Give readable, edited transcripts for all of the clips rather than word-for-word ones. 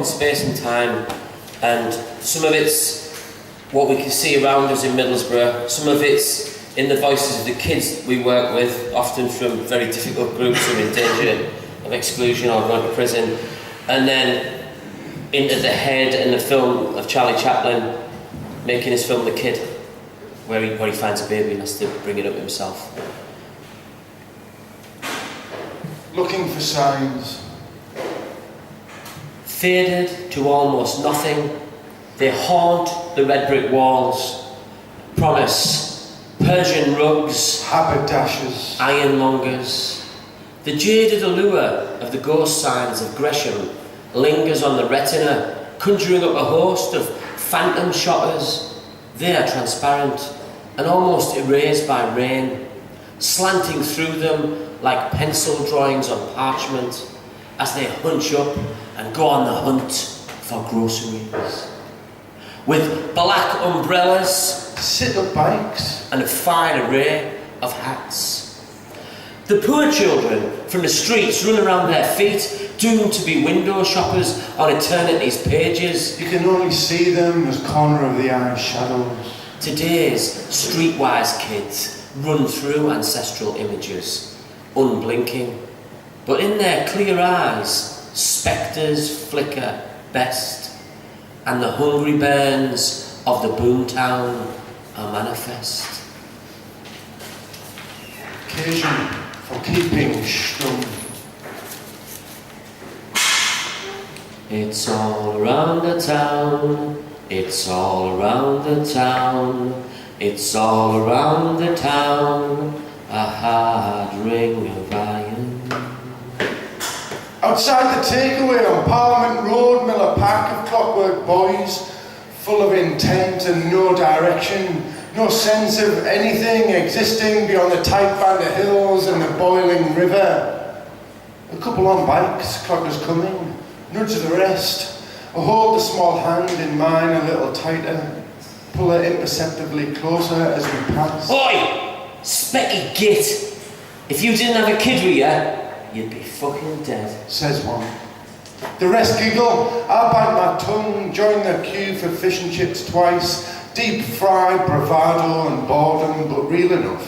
space and time, and some of it's what we can see around us in Middlesbrough, some of it's in the voices of the kids we work with, often from very difficult groups who are in danger of exclusion or going to prison, and then into the head and the film of Charlie Chaplin making his film The Kid, where he finds a baby and has to bring it up himself. Looking for signs. Faded to almost nothing, they haunt the red brick walls. Promise, Persian rugs, haberdashers, ironmongers. The jaded allure of the ghost signs of Gresham lingers on the retina, conjuring up a host of phantom shoppers. They are transparent and almost erased by rain, slanting through them like pencil drawings on parchment as they hunch up and go on the hunt for groceries. With black umbrellas, sit-up bikes, and a fine array of hats. The poor children from the streets run around their feet, doomed to be window shoppers on eternity's pages. You can only see them as corner of the eye shadows. Today's streetwise kids run through ancestral images, unblinking, but in their clear eyes, spectres flicker best, and the hungry burns of the boomtown are manifest. Occasion for keeping stum. It's all around the town, it's all around the town, it's all around the town, a hard ring of iron. Outside the takeaway on Parliament Road, Miller pack of clockwork boys, full of intent and no direction, no sense of anything existing beyond the tight band of hills and the boiling river. A couple on bikes, clockers coming, nudge the rest, I hold the small hand in mine a little tighter, pull her imperceptibly closer as we pass. Oi! Specky git! If you didn't have a kid with you, you'd be fucking dead. Says one. The rest giggle, I bite my tongue, join the queue for fish and chips twice, deep fried bravado and boredom, but real enough.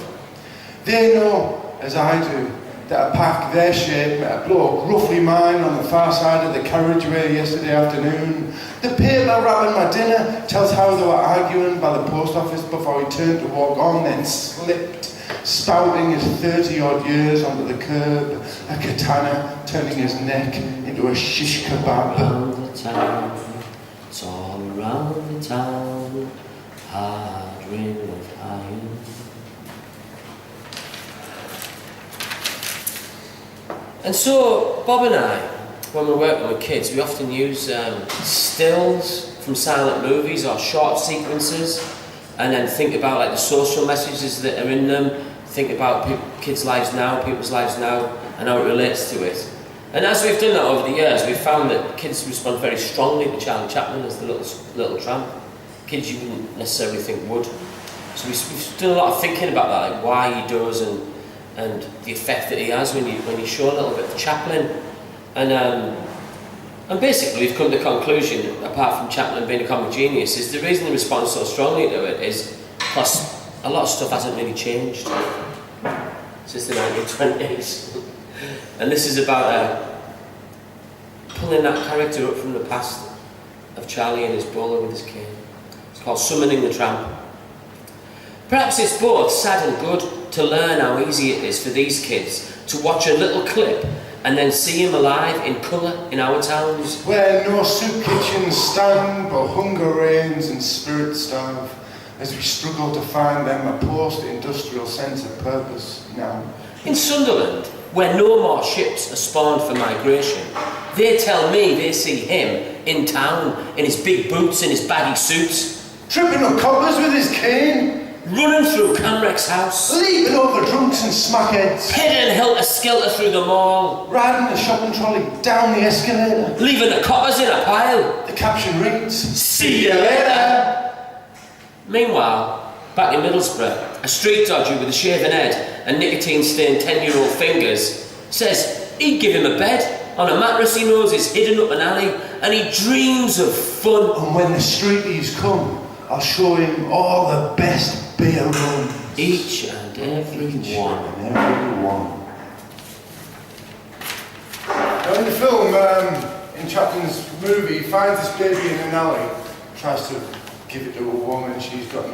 They know, as I do, that a pack their shape met a bloke roughly mine on the far side of the carriageway yesterday afternoon. The paper wrapping my dinner tells how they were arguing by the post office before he turned to walk on, then slipped, spouting his 30-odd years onto the curb, a katana turning his neck into a shish kebab. Around the town, it's all around the town, hard ring of iron. And so, Bob and I, when we're working with kids, we often use stills from silent movies or short sequences, and then think about like the social messages that are in them, think about kids' lives now, people's lives now, and how it relates to it. And as we've done that over the years, we've found that kids respond very strongly to Charlie Chaplin as the little tramp. Kids you wouldn't necessarily think would. So we've done a lot of thinking about that, like why he does and the effect that he has when you show a little bit of Chaplin. And basically we've come to the conclusion, apart from Chaplin being a comic genius, is the reason he responds so strongly to it is because a lot of stuff hasn't really changed since the 1920s. And this is about pulling that character up from the past of Charlie and his bowler with his cane. It's called Summoning the Tramp. Perhaps it's both sad and good to learn how easy it is for these kids to watch a little clip and then see him alive in colour in our towns. Where no soup kitchens stand, but hunger reigns and spirits starve, as we struggle to find them a post-industrial sense of purpose now. In Sunderland, where no more ships are spawned for migration, they tell me they see him in town, in his big boots and his baggy suits, Tripping up coppers with his cane, running through Camrek's house, leaping over drunks and smackheads, heading helter-skelter through the mall, riding the shopping trolley down the escalator. leaving the coppers in a pile. The caption reads, See you later! Meanwhile, back in Middlesbrough, a street dodger with a shaven head and nicotine-stained 10-year-old fingers says he'd give him a bed on a mattress he knows is hidden up an alley, and he dreams of fun. And when the streeties come, I'll show him all the best beer runs. Each and every one. And every one. Now in the film, in Chaplin's movie, he finds this baby in an alley, tries to give it to a woman, she's got a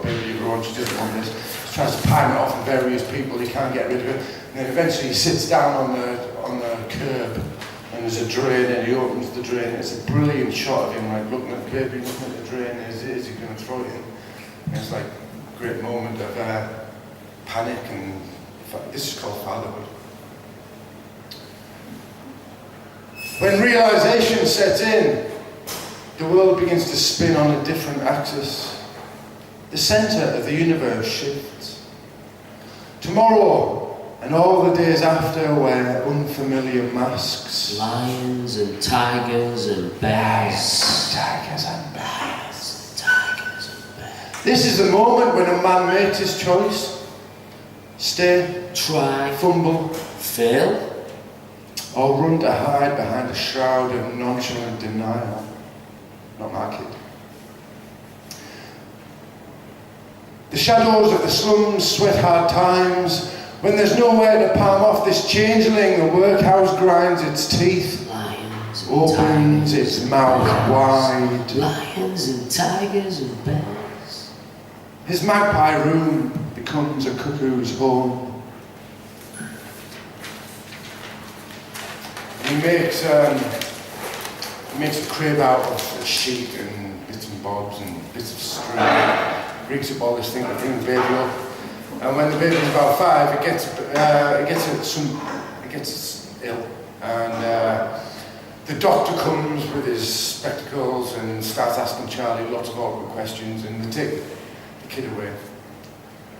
baby of her own, she doesn't want this. She tries to palm it off to various people, he can't get rid of it. And then eventually he sits down on the curb, and there's a drain, and he opens the drain. It's a brilliant shot of him, like looking at the baby, looking at the drain. Is he going to throw it in? And it's like a great moment of panic, and this is called fatherhood. When realization sets in, the world begins to spin on a different axis. The center of the universe shifts. Tomorrow and all the days after wear unfamiliar masks. Lions and tigers and bears. Tigers and bears. Lions and tigers and bears. This is the moment when a man makes his choice. Stay, Try, fumble, fail, or run to hide behind a shroud of nonchalant denial. Not my kid. The shadows of the slums sweat hard times. When there's nowhere to palm off this changeling, the workhouse grinds its teeth, lions and opens tigers its and mouth bears. wide. Lions and tigers and bears. His magpie room becomes a cuckoo's home. He makes a crib out of a sheet and bits and bobs and bits of string. Rigs up all this thing to bring the baby up. And when the baby's about 5, it gets ill. And the doctor comes with his spectacles and starts asking Charlie lots of awkward questions, and they take the kid away.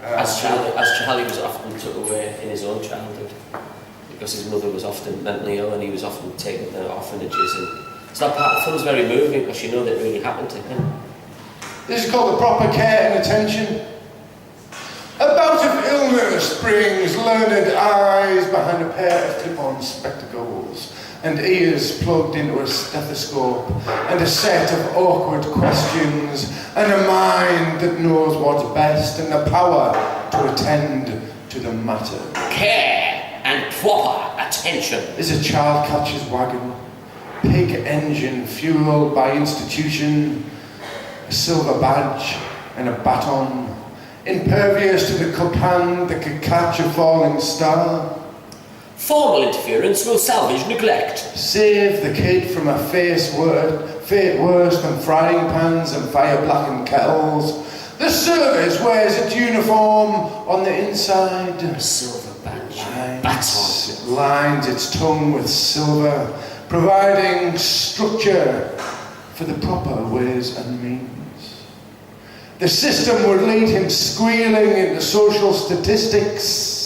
As Charlie was often took away in his own childhood, because his mother was often mentally ill and he was often taken to orphanages. And so that part of the film's very moving because you know that really happened to him. This is called the proper care and attention. A bout of illness brings learned eyes behind a pair of clip-on spectacles and ears plugged into a stethoscope and a set of awkward questions and a mind that knows what's best and the power to attend to the matter. Care and proper attention. Is a child catcher's wagon, pig engine fueled by institution, a silver badge and a baton, impervious to the cup hand that could catch a falling star. Formal interference will salvage neglect. Save the kid from a fate worse than frying pans and fire-blackened kettles. The service wears its uniform on the inside. A silver badge. Baton. Lines its tongue with silver, providing structure for the proper ways and means. The system would lead him squealing into social statistics.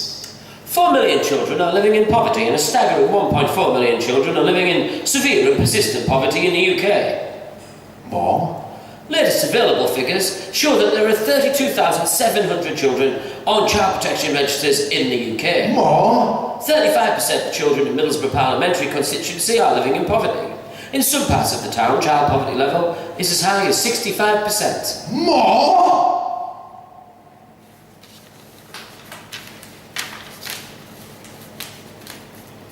4 million children are living in poverty, and a staggering 1.4 million children are living in severe and persistent poverty in the UK. More? Latest available figures show that there are 32,700 children on child protection registers in the UK. More? 35% of children in Middlesbrough Parliamentary constituency are living in poverty. In some parts of the town, child poverty level is as high as 65%. More?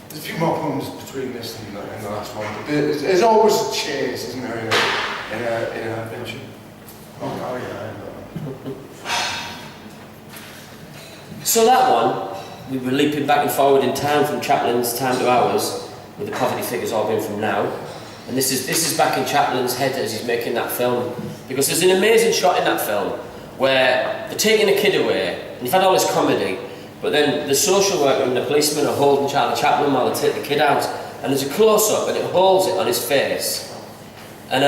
There's a few more poems between this and the last one, but there's always a chase, isn't there, in an adventure? Oh yeah. So that one, we were leaping back and forward in time from Chaplin's time to ours, with the poverty figures all going from now. And this is back in Chaplin's head as he's making that film, because there's an amazing shot in that film where they're taking a kid away, and you've had all this comedy, but then the social worker and the policeman are holding Charlie Chaplin while they take the kid out, and there's a close-up and it holds it on his face. And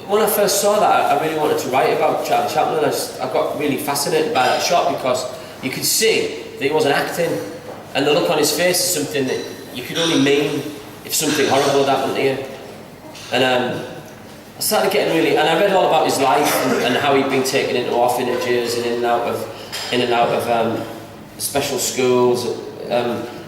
when I first saw that, I really wanted to write about Charlie Chaplin. I got really fascinated by that shot because you could see that he wasn't acting, and the look on his face is something that you could only mean if something horrible had happened to you. And I started getting really, and I read all about his life and how he'd been taken into orphanages and in and out of special schools.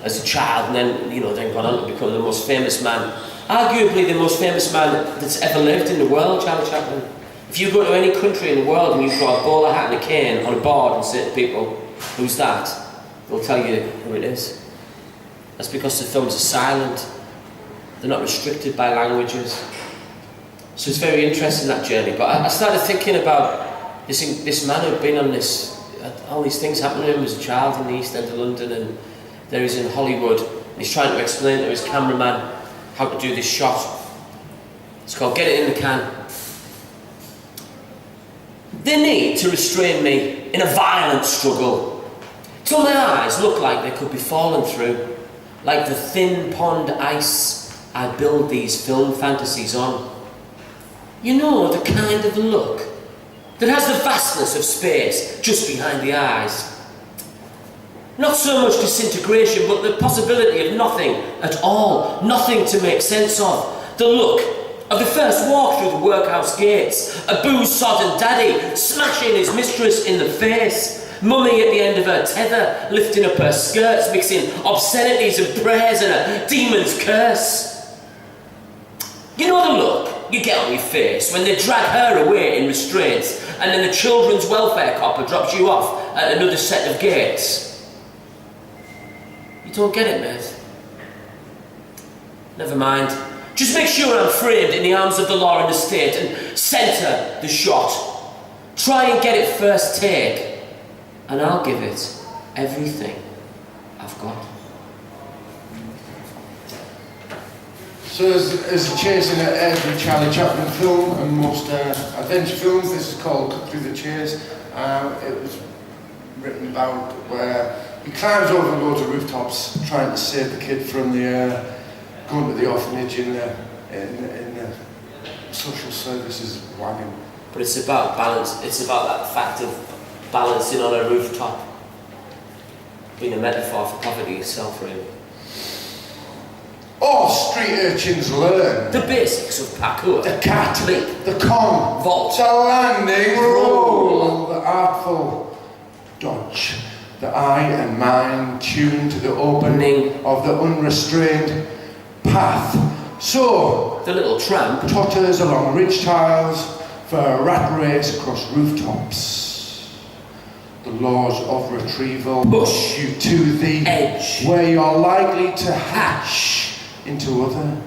as a child, and then, you know, then gone on to become the most famous man, arguably the most famous man that's ever lived in the world, Charlie Chaplin. If you go to any country in the world and you've got a bowler hat and a cane on a board and say to people, who's that? They'll tell you who it is. That's because the films are silent. They're not restricted by languages. So it's very interesting, that journey. But I started thinking about this man who'd been on this, all these things happening to him as a child in the East End of London, and there he's in Hollywood, and he's trying to explain to his cameraman how to do this shot. It's called Get It in the Can. They need to restrain me in a violent struggle, till my eyes look like they could be falling through, like the thin pond ice I build these film fantasies on. You know, the kind of look that has the vastness of space just behind the eyes. Not so much disintegration, but the possibility of nothing at all, nothing to make sense of. The look of the first walk through the workhouse gates, a booze-sodden daddy smashing his mistress in the face, mummy at the end of her tether, lifting up her skirts, mixing obscenities and prayers and a demon's curse. You know the look you get on your face when they drag her away in restraints and then the children's welfare copper drops you off at another set of gates? You don't get it, mate. Never mind. Just make sure I'm framed in the arms of the law and the state and centre the shot. Try and get it first take, and I'll give it everything I've got. So as a chase in every Charlie Chaplin film and most adventure films, this is called Cut Through the Chase. It was written about where he climbs over loads of rooftops trying to save the kid from the going to the orphanage in the social services wagon. But it's about balance. It's about that fact of balancing on a rooftop, being a metaphor for poverty itself, really. All street urchins learn The basics of parkour. the cat, leap, the con, vault, the landing, roll, the artful dodge, the eye and mind tuned to the opening of the unrestrained path. So, the little tramp totters along ridge tiles for a rat race across rooftops. The laws of retrieval push you to the edge, where you're likely to hatch into other.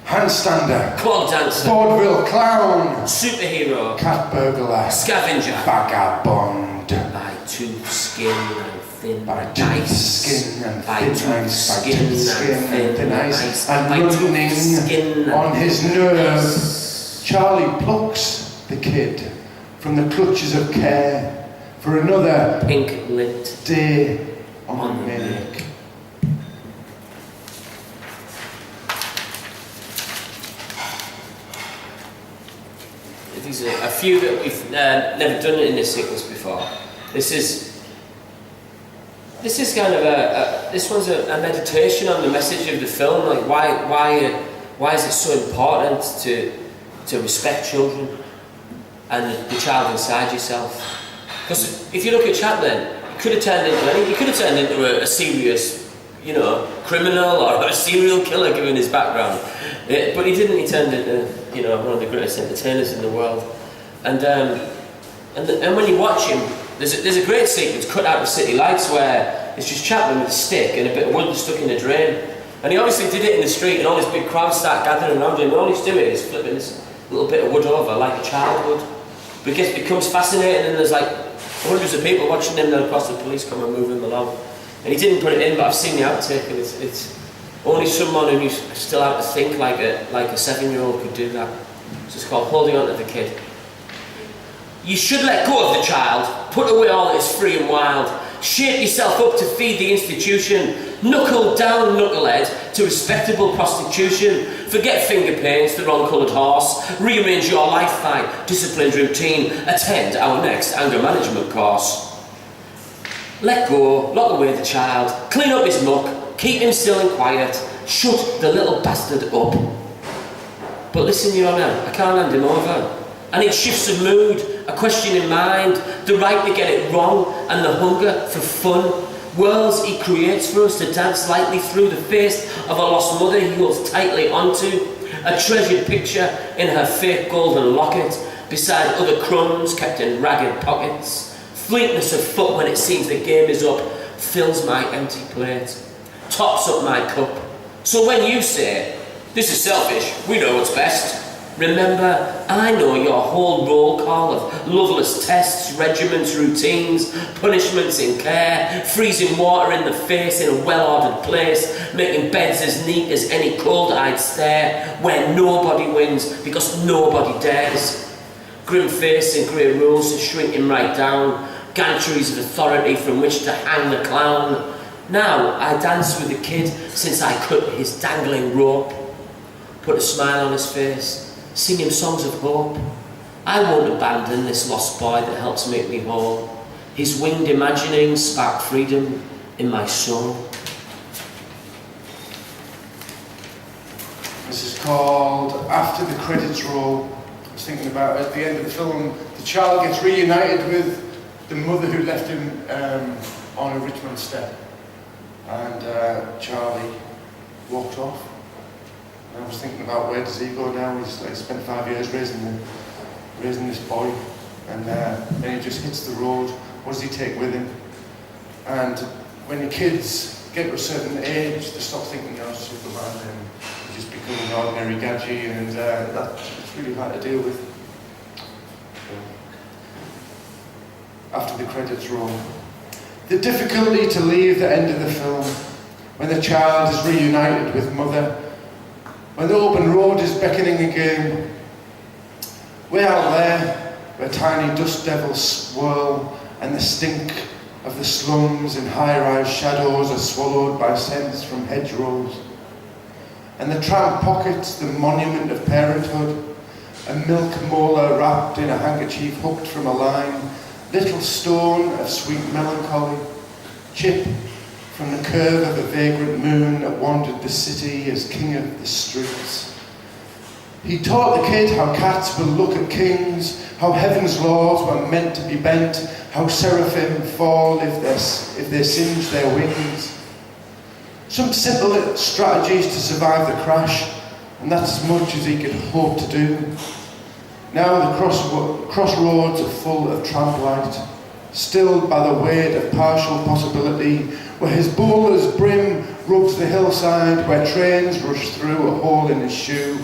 Handstander, clog dancer, vaudeville clown, superhero, cat burglar, scavenger, vagabond. by tooth, skin and thin By tooth, ice, skin and by thin tooth, ice, by skin tooth, skin and thin ice, and by tooth, running skin on and his nerve. Charlie plucks the kid from the clutches of care for another pink lit day on on the the make. These are a few that we've never done in this sequence before. This is kind of this one's a meditation on the message of the film. Like why is it so important to respect children and the child inside yourself? Because if you look at Chaplin, he could have turned into a serious, you know, criminal or a serial killer given his background. But he didn't. He turned into, you know, one of the greatest entertainers in the world. And when you watch him, there's a great sequence cut out of City Lights where it's just Chaplin with a stick and a bit of wood stuck in a drain. And he obviously did it in the street, and all this big crowd start gathering around him. And all he's doing is flipping this little bit of wood over like a child would. But it becomes fascinating, and there's like hundreds of people watching him. Then of course the police come and move him along. And he didn't put it in, but I've seen the outtake, and it's only someone who's still out to think like a 7-year-old could do that. So it's called Holding On to the Kid. You should let go of the child, put away all that is free and wild, shape yourself up to feed the institution, knuckle down, knucklehead, to respectable prostitution, forget finger paints, the wrong coloured horse, rearrange your life by disciplined routine, attend our next anger management course. Let go, lock away the child, clean up his muck, keep him still and quiet, shut the little bastard up. But listen, Your Honour, I can't hand him over. I need shifts of mood, a question in mind, the right to get it wrong, and the hunger for fun. Worlds he creates for us to dance lightly through, the face of a lost mother he holds tightly onto, a treasured picture in her fake golden locket, beside other crumbs kept in ragged pockets. Fleetness of foot when it seems the game is up fills my empty plate, tops up my cup. So when you say, "This is selfish, we know what's best," remember, I know your whole roll call of loveless tests, regiments, routines, punishments in care, freezing water in the face in a well-ordered place, making beds as neat as any cold-eyed stare, where nobody wins because nobody dares. Grim face and grey rules are shrinking right down, gantries of authority from which to hang the clown. Now I dance with the kid since I cut his dangling rope, put a smile on his face, sing him songs of hope. I won't abandon this lost boy that helps make me whole. His winged imaginings spark freedom in my soul. This is called After the Credits Roll. I was thinking about at the end of the film, the child gets reunited with the mother who left him on a Richmond step. And Charlie walked off. And I was thinking about where does he go now? He's spent 5 years raising this boy, and then he just hits the road. What does he take with him? And when your kids get to a certain age, they stop thinking you're Superman and you just become an ordinary gadget, and it's really hard to deal with. After the credits roll. The difficulty to leave the end of the film, when the child is reunited with mother, when the open road is beckoning again, way out there, where tiny dust devils swirl and the stink of the slums and high-rise shadows are swallowed by scents from hedgerows, and the tramp pockets, the monument of parenthood, a milk molar wrapped in a handkerchief hooked from a line, little stone of sweet melancholy, chip from the curve of a vagrant moon that wandered the city as king of the streets. He taught the kid how cats will look at kings, how heaven's laws were meant to be bent, how seraphim fall if they singe their wings. Some simple little strategies to survive the crash, and that's as much as he could hope to do. Now the crossroads are full of tramp light, stilled by the weight of partial possibility, where his bowler's brim rubs the hillside, where trains rush through a hole in his shoe,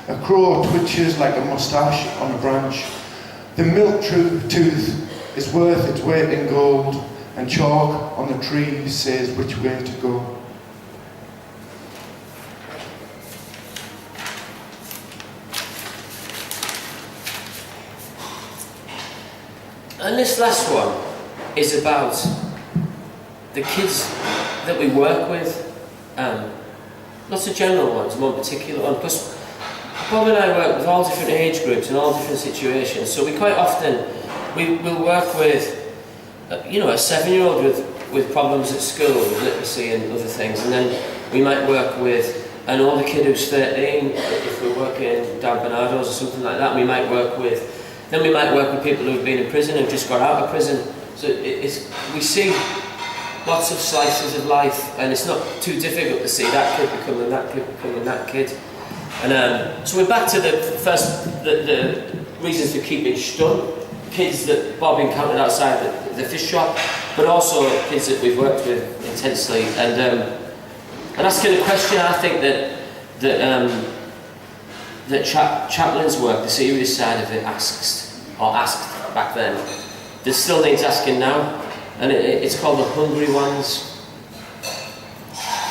a crow twitches like a moustache on a branch. The milk tooth is worth its weight in gold, and chalk on the trees says which way to go. And this last one is about the kids that we work with. Lots of general ones, one particular one, because Bob and I work with all different age groups and all different situations. So we quite often, we'll work with, a 7-year-old with problems at school, with literacy and other things, and then we might work with an older kid who's 13, if we're working down Bernardo's or something like that. We might work with people who've been in prison, who've just got out of prison. So we see lots of slices of life, and it's not too difficult to see that kid becoming that kid becoming that kid. And so we're back to the reasons for keeping stun. Kids that Bob encountered outside the fish shop, but also kids that we've worked with intensely. And asking a question, I think that Chaplin's work, the serious side of it, asked back then, that still needs asking now, and it's called The Hungry Ones.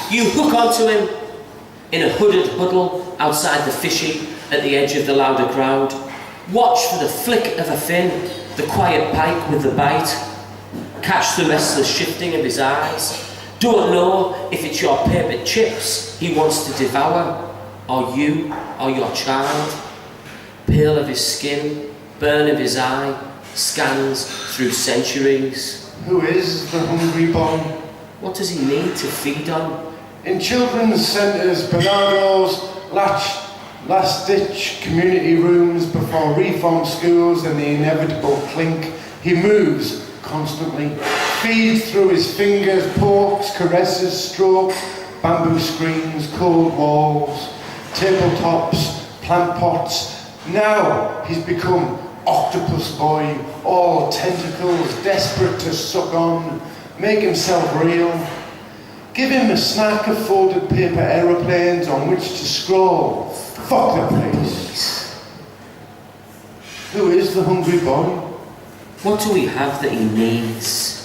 You hook onto him in a hooded huddle outside the fishy at the edge of the louder crowd. Watch for the flick of a fin, the quiet pike with the bite. Catch the restless shifting of his eyes. Don't know if it's your paper chips he wants to devour, or you, or your child. Pale of his skin, burn of his eye, scans through centuries. Who is the hungry boy? What does he need to feed on? In children's centres, Bernardo's, last-ditch community rooms before reform schools and the inevitable clink, he moves constantly, feeds through his fingers, pokes, caresses, strokes, bamboo screens, cold walls, tabletops, plant pots. Now he's become octopus boy, all tentacles, desperate to suck on, make himself real. Give him a snack of folded paper aeroplanes on which to scroll. Fuck the place. Who is the hungry boy? What do we have that he needs?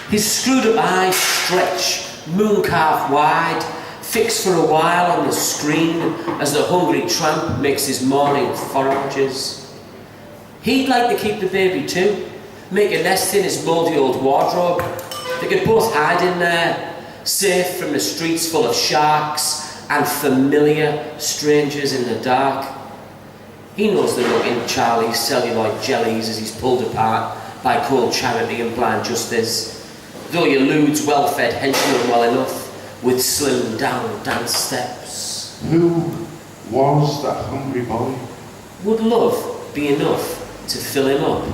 His screwed up eyes stretch, mooncalf wide, fixed for a while on the screen as the hungry tramp makes his morning forages. He'd like to keep the baby too, make a nest in his mouldy old wardrobe. They could both hide in there, safe from the streets full of sharks and familiar strangers in the dark. He knows the look in Charlie's celluloid jellies as he's pulled apart by cold charity and blind justice, though he eludes well-fed henchmen well enough with slim down dance steps. Who was that hungry boy? Would love be enough to fill him up?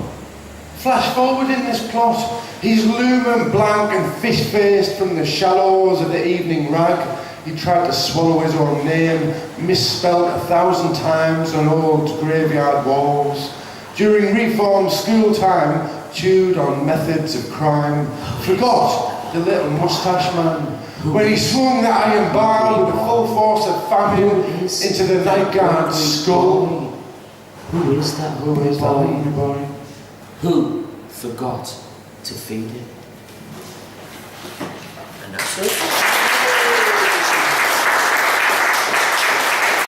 Flash forward in this plot. He's lumen blank and fish-faced from the shallows of the evening rag. He tried to swallow his own name, misspelt 1,000 times on old graveyard walls. During reform school time, chewed on methods of crime. Forgot the little moustache man. When he swung the iron bar with the full force of famine into the night guard's skull. Who is that Who is that hungry boy? Who forgot to feed him? And that's it.